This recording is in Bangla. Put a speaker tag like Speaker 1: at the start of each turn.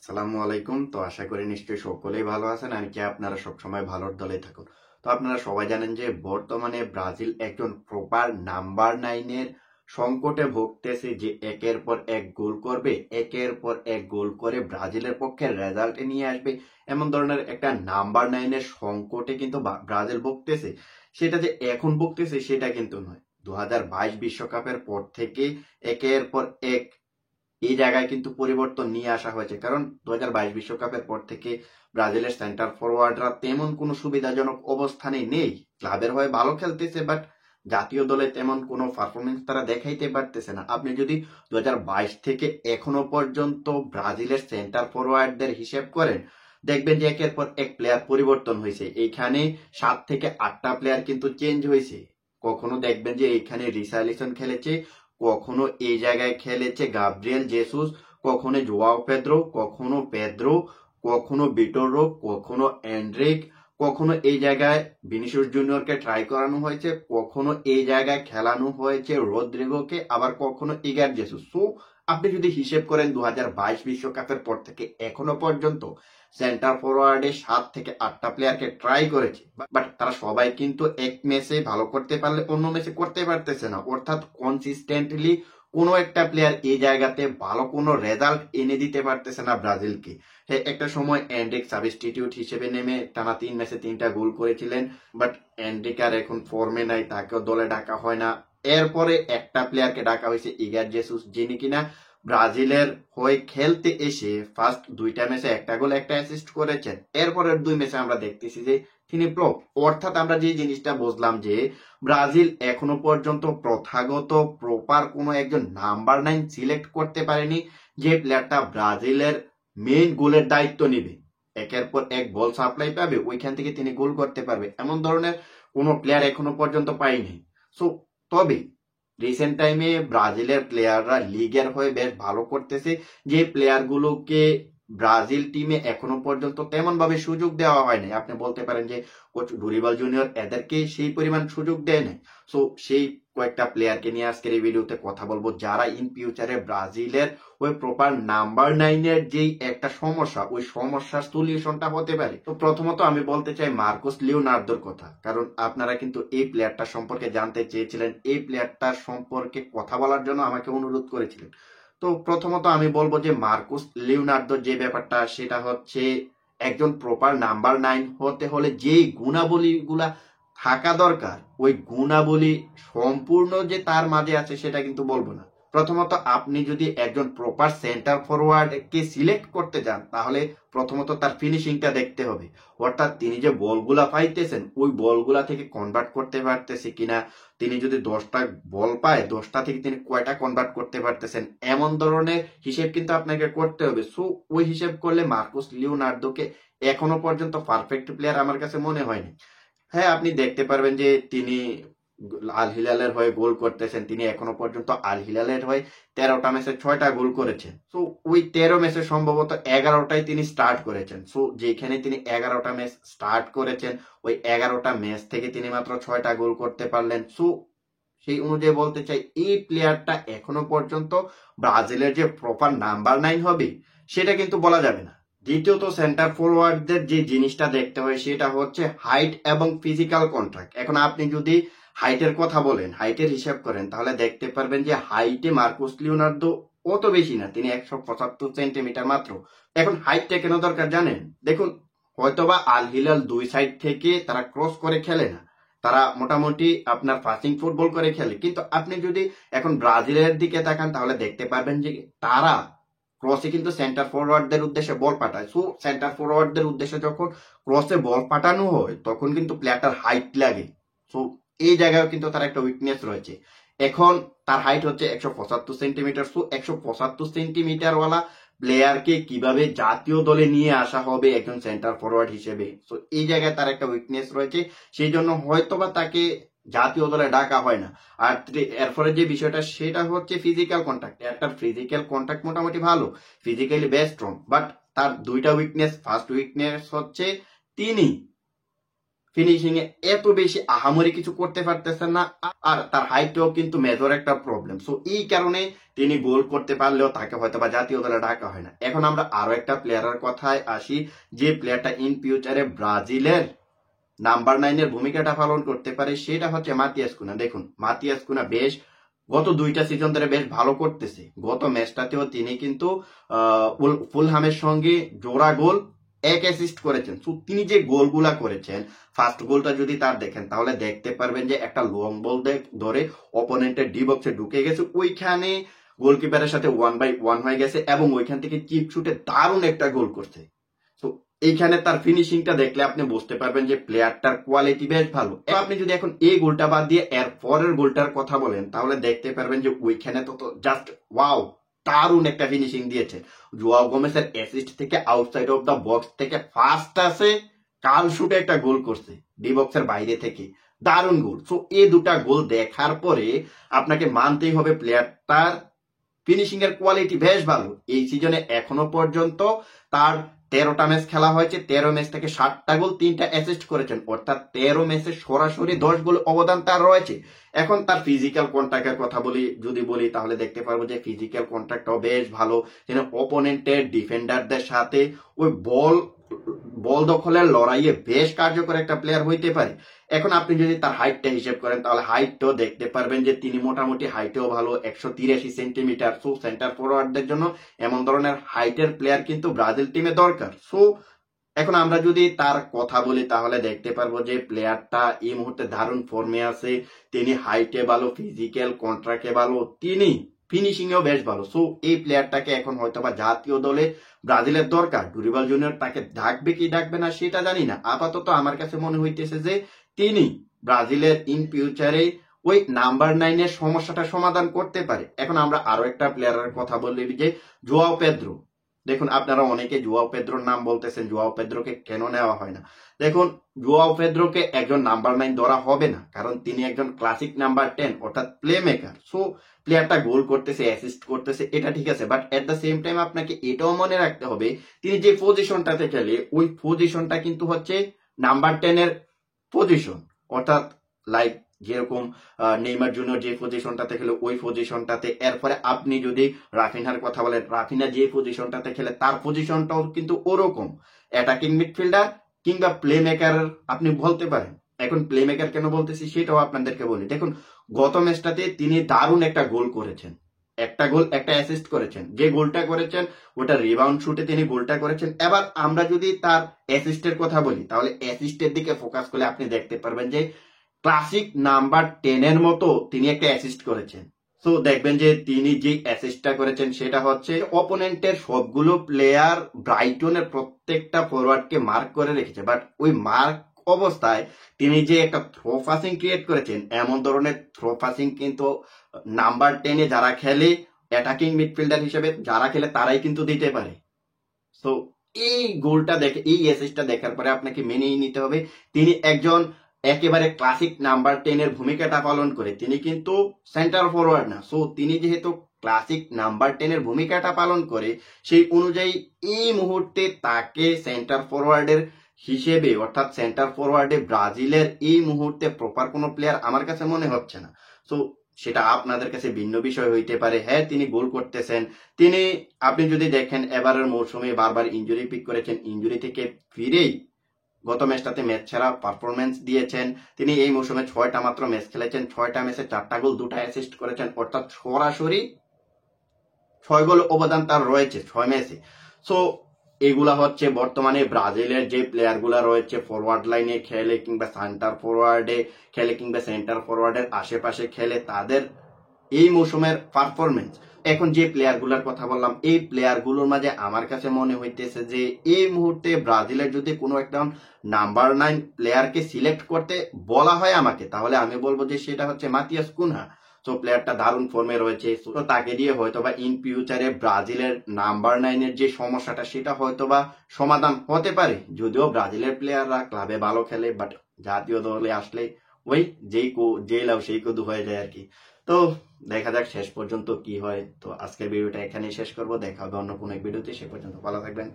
Speaker 1: আসসালামু আলাইকুম। তো আশা করি নিশ্চয়ই সকলেই ভালো আছেন আর কি আপনারা সবসময় ভালোর দলে থাকুন। তো আপনারা সবাই জানেন যে বর্তমানে ব্রাজিল একজন প্রপার নাম্বার 9 এর সংকটে ভুগতেছে, যে একের পর এক গোল করবে, একের পর এক গোল করে ব্রাজিলের পক্ষে রেজাল্ট নিয়ে আসবে। এমন ধরনের একটা নাম্বার 9 এর সংকটে কিন্তু ব্রাজিল ভুগতেছে। সেটা যে এখন ভুগতেছে সেটা কিন্তু নয়। 2022 বিশ্বকাপের পর থেকে একের পর এক এই জায়গায় কিন্তু পরিবর্তন নিয়ে আসা হয়েছে, কারণ 2022 বিশ্বকাপের পর থেকে ব্রাজিলের সেন্টার ফরওয়ার্ডরা তেমন কোনো সুবিধাজনক অবস্থানে নেই। ক্লাবের হয়ে ভালো খেলতেছে, বাট জাতীয় দলে তেমন কোনো পারফরমেন্স তারা দেখাইতে পারতেছে না। আপনি যদি 2022 থেকে এখনো পর্যন্ত ব্রাজিলের সেন্টার ফরওয়ার্ডদের হিসেব করেন, দেখবেন যে একের পর এক প্লেয়ার পরিবর্তন হয়েছে। এইখানে 7 থেকে 8টা প্লেয়ার কিন্তু চেঞ্জ হয়েছে। কখনো দেখবেন যে এইখানে রিসার্লিসন খেলেছে, কখনো এই জায়গায় খেলেছে গাব্রিয়েল জেসুস, কখনো জোয়াও পেদ্রো, কখনো পেদ্রো, কখনো বিটোরো, কখনো এন্ড্রিক, কখনো এই জায়গায় ভিনিসিয়াস জুনিয়রকে ট্রাই করানো হয়েছে, কখনো এই জায়গায় খেলানো হয়েছে রদ্রিগোকে, আবার কখনো ইগার জেসুস। সো আপনি যদি হিসেব করেন 2022 বিশ্বকাপের পর থেকে এখনো পর্যন্ত সেন্টার ফরওয়ার্ডে 7 থেকে 8টা প্লেয়ারকে ট্রাই করেছে, বাট তারা সবাই কিন্তু এক ম্যাচে ভালো করতে পারলে অন্য ম্যাচে করতে পারতেছে না। অর্থাৎ কনসিস্টেন্টলি কোনো একটা প্লেয়ার এই জায়গাতে ভালো কোনো রেজাল্ট এনে দিতে পারতেছে না ব্রাজিলকে। হ্যাঁ, একটা সময় এন্ড্রিক সাবস্টিটিউট হিসেবে নেমে টানা 3 ম্যাচে 3টা গোল করেছিলেন, বাট এন্ড্রিক আর এখন ফর্মে নাই, তাকেও দলে ডাকা হয় না। এরপরে একটা প্লেয়ারকে ডাকা হয়েছে, ইগার জেসুস, যিনি কিনা ব্রাজিলের হয়ে খেলতে এসে ফার্স্ট 2টা ম্যাচে একটা গোল একটা অ্যাসিস্ট করেছেন। এরপরের 2 ম্যাচে আমরা দেখতেছি যে তিনি ফ্লপ। অর্থাৎ আমরা যে জিনিসটা বুঝলাম যে ব্রাজিল এখনো পর্যন্ত প্রথাগত প্রপার কোনো একজন নাম্বার 9 সিলেক্ট করতে পারেনি, যে প্লেয়ারটা ব্রাজিলের মেইন গোলের দায়িত্ব নেবে, একের পর এক বল সাপ্লাই পাবে, ওইখান থেকে তিনি গোল করতে পারবে, এমন ধরনের কোনো প্লেয়ার এখনো পর্যন্ত পাইনি। সো তবে রিসেন্ট টাইমে ব্রাজিলের প্লেয়াররা লিগের হয়ে বেশ ভালো করতেছে, যে প্লেয়ারগুলোকে ব্রাজিল টিমে এখনো পর্যন্ত তেমন ভাবে সুযোগ দেওয়া হয়নি। আপনি বলতে পারেন যে কোচ ডুরিবাল জুনিয়র এদেরকে সেই পরিমাণ সুযোগ দেয় নাই। সো সেই কয়েকটা প্লেয়ারকে নিয়ে আজকের এই ভিডিওতে কথা বলবো, যারা ইন ফিউচারে ব্রাজিলের ওই প্রপার নাম্বার 9 এর যেই একটা সমস্যা, ওই সমস্যার সলিউশনটা হতে পারে। তো প্রথমত আমি বলতে চাই মার্কোস লিওনার্দোর কথা, কারণ আপনারা কিন্তু এই প্লেয়ারটার সম্পর্কে জানতে চেয়েছিলেন, এই প্লেয়ারটার সম্পর্কে কথা বলার জন্য আমাকে অনুরোধ করেছিলেন। তো প্রথমত আমি বলবো যে মার্কোস লিওনার্দোর যে ব্যাপারটা, সেটা হচ্ছে একজন প্রপার নাম্বার 9 হতে হলে যেই গুণাবলীগুলা থাকা দরকার, ওই গুণাবলী সম্পূর্ণ যে তার মাঝে আছে সেটা কিন্তু বলবো না। প্রথমত আপনি যদি একজন প্রপার সেন্টার ফরওয়ার্ড কে সিলেক্ট করতে যান, তাহলে প্রথমত তার ফিনিশিংটা দেখতে হবে। অর্থাৎ তিনি যে বলগুলা পাইতেছেন, ওই বলগুলা থেকে কনভার্ট করতে পারতেছে কিনা, তিনি যদি 10টা বল পায় 10টা থেকে তিনি কয়টা কনভার্ট করতে পারতেছেন, এমন ধরনের হিসেব কিন্তু আপনাকে করতে হবে। সো ওই হিসেব করলে মার্কোস লিওনার্দোকে এখনো পর্যন্ত পারফেক্ট প্লেয়ার আমার কাছে মনে হয়নি। হ্যাঁ, আপনি দেখতে পারবেন যে তিনি আল হিলালের হয়ে গোল করতেছেন, তিনি এখনো পর্যন্ত আল হিলালের হয়ে 13টা ম্যাচে 6টা গোল করেছেন। সো ওই 13 ম্যাচে সম্ভবত 11টাই তিনি স্টার্ট করেছেন। সো যেখানে তিনি 11টা ম্যাচ স্টার্ট করেছেন, ওই 11টা ম্যাচ থেকে তিনি মাত্র 6টা গোল করতে পারলেন। সো সেই অনুযায়ী বলতে চাই এই প্লেয়ারটা এখনো পর্যন্ত ব্রাজিলের যে প্রপার নাম্বার 9 হবে সেটা কিন্তু বলা যাবে না। দ্বিতীয়ত সেন্টার ফরওয়ার্ডদের যে জিনিসটা দেখতে হয় সেটা হচ্ছে হাইট এবং ফিজিক্যাল কন্ট্রাক্ট। এখন আপনি যদি হাইটের কথা বলেন, হাইটের হিসাব করেন, তাহলে দেখতে পারবেন যে হাইটে মার্কোস লিওনার্দো অত বেশি না, তিনি 175 সেন্টিমিটার মাত্র। এখন হাইটটা কেন দরকার জানেন? দেখুন, হয়তোবা আল হিলাল 2 সাইড থেকে তারা ক্রস করে খেলে না, তারা মোটামুটি আপনার পাসিং ফুটবল করে খেলে, কিন্তু আপনি যদি এখন ব্রাজিলের দিকে তাকান তাহলে দেখতে পারবেন যে তারা ক্রসে কিন্তু সেন্টার ফরওয়ার্ডদের উদ্দেশ্যে বল পাঠায়। সো সেন্টার ফরওয়ার্ডদের উদ্দেশ্যে যখন ক্রসে বল পাঠানো হয় তখন কিন্তু প্লেয়ারটার হাইট লাগে। সো এই জায়গায় কিন্তু তার একটা উইকনেস রয়েছে। এখন তার হাইট হচ্ছে 175 সেন্টিমিটার। সো 175 সেন্টিমিটার ওয়ালা প্লেয়ারকে কিভাবে জাতীয় দলে নিয়ে আসা হবে একজন সেন্টার ফরওয়ার্ড হিসেবে? সো এই জায়গায় তার একটা উইকনেস রয়েছে, সেই জন্য হয়তোবা তাকে জাতীয় দলে ডাকা হয় না। আর এরপরে যে বিষয়টা সেটা হচ্ছে ফিজিক্যাল কন্ট্যাক্ট। একটা ফিজিক্যাল কন্ট্যাক্ট মোটামুটি ভালো, ফিজিক্যালি বেস্ট স্ট্রং, বাট তার 2টা উইকনেস। ফার্স্ট উইকনেস হচ্ছে তিনি ফিনিশিং এ এত বেশি আহামরি কিছু করতে পারতেছেন না, আর তার হাইটও কিন্তু মেজর একটা প্রবলেম। সো এই কারণে তিনি গোল করতে পারলেও তাকে হয়তো বা জাতীয় দলে ডাকা হয় না। এখন আমরা আরো একটা প্লেয়ারের কথায় আসি, যে প্লেয়ারটা ইন ফিউচারে ব্রাজিলের নাম্বার 9 এর ভূমিকাটা পালন করতে পারে, সেটা হচ্ছে মাতিয়াস কুনা। দেখুন মাতিয়াস কুনা বেশ গত 2টা সিজন ধরে বেশ ভালো করতেছে। গত ম্যাচটাতেও তিনি কিন্তু ফুলহামের সঙ্গে জোড়া গোল, 1 অ্যাসিস্ট করেছেন। তো তিনি যে গোলগুলা করেছেন, ফার্স্ট গোলটা যদি তার দেখেন তাহলে দেখতে পারবেন যে একটা লং বল ধরে অপোনেন্টের ডি বক্সে ঢুকে গেছে, ওইখানে গোলকিপারের সাথে 1-1 হয়ে গেছে এবং ওইখান থেকে চিপ শুটে দারুণ একটা গোল করছে। তো এইখানে তার ফিনিশিংটা দেখলে আপনি বুঝতে পারবেন যে প্লেয়ারটার কোয়ালিটি বেশ ভালো। আপনি যদি এখন এই গোলটা বাদ দিয়ে এর পরের গোলটার কথা বলেন তাহলে দেখতে পারবেন যে ওইখানে তো জাস্ট ওয়াও, দারুণ একটা ফিনিশিং দিয়েছে। জোয়াও গোমেসের অ্যাসিস্ট থেকে আউটসাইড অফ দ্য বক্স থেকে ফার্স্ট আসে কাল শুটে একটা গোল করছে ডি বক্সের বাইরে থেকে, দারুণ গোল। সো এই দুটা গোল দেখার পরে আপনাকে মানতেই হবে প্লেয়ারটার ফিনিশিং এর কোয়ালিটি বেশ ভালো। এই সিজনে এখনো পর্যন্ত তার 13টা ম্যাচ খেলা হয়েছে, 13 ম্যাচ থেকে 7টা গোল, 3টা অ্যাসিস্ট করেছেন, অর্থাৎ 13 ম্যাচে সরাসরি 10 গোল অবদান তার রয়েছে। এখন তার ফিজিক্যাল কন্ট্যাক্টের কথা যদি বলি তাহলে দেখতে পারবো যে ফিজিক্যাল কন্ট্যাক্টটাও বেশ ভালো। যেন অপোনেন্টের ডিফেন্ডারদের সাথে ওই বল দখলের লড়াইয়ে বেশ কার্যকর একটা প্লেয়ার হইতে পারে। এখন আপনি যদি তার হাইটটা হিসেব করেন তাহলে হাইটটাও দেখতে পারবেন যে তিনি মোটামুটি হাইটেও ভালো, 183 সেন্টিমিটার। সো সেন্টার ফরওয়ার্ডদের জন্য এমন ধরনের হাইটের প্লেয়ার কিন্তু ব্রাজিল টিমে দরকার। সো এখন আমরা যদি তার কথা বলি তাহলে দেখতে পারবো যে প্লেয়ারটা এই মুহূর্তে দারুণ ফর্মে আছে, তিনি হাইটে ভালো, ফিজিক্যাল কন্ট্রাক্টে ভালো, তিনি ফিনিশিং এও বেশ ভালো। সো এই প্লেয়ারটাকে এখন হয়তো বা জাতীয় দলে ব্রাজিলের দরকার। ডুরিবাল জুনিয়র তাকে ডাকবে কি ডাকবে না সেটা জানি না, আপাতত আমার কাছে মনে হইতেছে যে তিনি ব্রাজিলের ইন ফিউচারে ওই নাম্বার 9 এর সমস্যাটা সমাধান করতে পারে। এখন আমরা আরো একটা প্লেয়ারের কথা বললি যে জোয়াও পেদ্রো। দেখুন আপনারা অনেকে জোয়াও পেদ্রোর নাম বলতেছেন, জোয়াও পেদ্রোকে কেন নেওয়া হয় না। দেখুন জোয়াও পেদ্রোকে একজন নাম্বার 9 ধরা হবে না, কারণ তিনি একজন ক্লাসিক নাম্বার 10 অর্থাৎ প্লে মেকার। সো প্লেয়ারটা গোল করতেছে, অ্যাসিস্ট করতেছে, এটা ঠিক আছে, but at the same time আপনাকে এটাও মনে রাখতে হবে তিনি যে পজিশনটাতে খেলে ওই পজিশনটা কিন্তু হচ্ছে নাম্বার 10 এর পজিশন। অর্থাৎ লাইক যেরকম নেইমার জুনিয়র যে পজিশনটাতে খেলে ওই পজিশনটাতে, এরপরে আপনি যদি রাফিনহার কথা বলেন, রাফিনা যে পজিশনটাতে খেলে তার পজিশনটাও কিন্তু ওরকম অ্যাটাকিং মিডফিল্ডার কিংবা প্লে মেকার আপনি বলতে পারেন। এখন প্লে মেকার কেন বলতেছি সেটাও আপনাদেরকে বলি। দেখুন গত ম্যাচটাতে তিনি দারুণ একটা গোল করেছেন, একটা গোল একটা অ্যাসিস্ট করেছেন। যে গোলটা করেছেন ওটা রিবাউন্ড শুটে তিনি গোলটা করেছেন। এবার আমরা যদি তার অ্যাসিস্টের কথা বলি তাহলে অ্যাসিস্টের দিকে ফোকাস করলে আপনি দেখতে পারবেন যে ক্লাসিক নাম্বার 10 এর মতো তিনি একটা অ্যাসিস্ট করেছেন। সো দেখবেন যে তিনি যে অ্যাসিস্টটা করেছেন সেটা হচ্ছে অপোনেন্টের সবগুলো প্লেয়ার ব্রাইটনের প্রত্যেকটা ফরওয়ার্ডকে মার্ক করে রেখেছে, বাট ওই মার্ক অবস্থায় তিনি যে একটা থ্রো পাসিং ক্রিয়েট করেছেন, এমন ধরনের থ্রো পাসিং কিন্তু নাম্বার 10 এ যারা খেলে অ্যাটাকিং মিডফিল্ডার হিসেবে যারা খেলে তারাই কিন্তু দিতে পারে। সো এই গোলটা দেখে, এই অ্যাসিস্টটা দেখার পরে আপনাকে মেনেই নিতে হবে তিনি একজন একেবারে ক্লাসিক নাম্বার 10 এর ভূমিকাটা পালন করে, তিনি কিন্তু সেন্টার ফরওয়ার্ড না। সো তিনি যেহেতু ক্লাসিক নাম্বার 10 এর ভূমিকাটা পালন করে সেই অনুযায়ী এই মুহূর্তে তাকে সেন্টার ফরওয়ার্ডের হিসেবে, অর্থাৎ সেন্টার ফরওয়ার্ডে ব্রাজিলের এই মুহূর্তে প্রপার কোনো প্লেয়ার আমার কাছে মনে হচ্ছে না। সো সেটা আপনাদের কাছে ভিন্ন বিষয় হইতে পারে। হ্যাঁ তিনি গোল করতেছেন, তিনি আপনি যদি দেখেন এবারের মৌসুমে বারবার ইনজুরি পিক করেছেন, ইনজুরি থেকে ফিরেই গত ম্যাচটাতে ম্যাচ ছাড়া পারফরমেন্স দিয়েছেন। তিনি এই মৌসুমে 6টা মাত্র ম্যাচ খেলেছেন, 6টা ম্যাচে 4টা গোল 2টা অ্যাসিস্ট করেছেন, অর্থাৎ সরাসরি 6 গোল অবদান তার রয়েছে 6 ম্যাচে। সো এগুলা হচ্ছে বর্তমানে ব্রাজিলের যে প্লেয়ার গুলা রয়েছে ফরওয়ার্ড লাইনে খেলে কিংবা সেন্টার ফরওয়ার্ডে খেলে কিংবা সেন্টার ফরওয়ার্ডের আশেপাশে খেলে তাদের এই মৌসুমের পারফরমেন্স। এখন যে প্লেয়ার গুলার কথা বললাম এই প্লেয়ার গুলোর মাঝে আমার কাছে মনে হইতেছে যে এই মুহূর্তে ব্রাজিলের যদি কোনো একটা নাম্বার 9 প্লেয়ারকে সিলেক্ট করতে বলা হয় আমাকে, তাহলে আমি বলবো যে সেটা হচ্ছে মাতিয়াস কুনহা। সো প্লেয়ারটা দারুণ ফর্মে রয়েছে, তো তাকে দিয়ে হয়তোবা ইন ফিউচারে ব্রাজিলের নাম্বার 9 এর যে সমস্যাটা সেটা হয়তোবা সমাধান হতে পারে। যদিও ব্রাজিলের প্লেয়াররা ক্লাবে ভালো খেলে, বাট জাতীয় দলে আসলে ওই যেই লাউ সেই কদু হয়ে যায় আর কি। তো দেখা যাক শেষ পর্যন্ত কি হয়। তো আজকের ভিডিওটা এখানেই শেষ করবো, দেখা হবে অন্য কোনো এক ভিডিওতে। সে পর্যন্ত ভালো থাকবেন।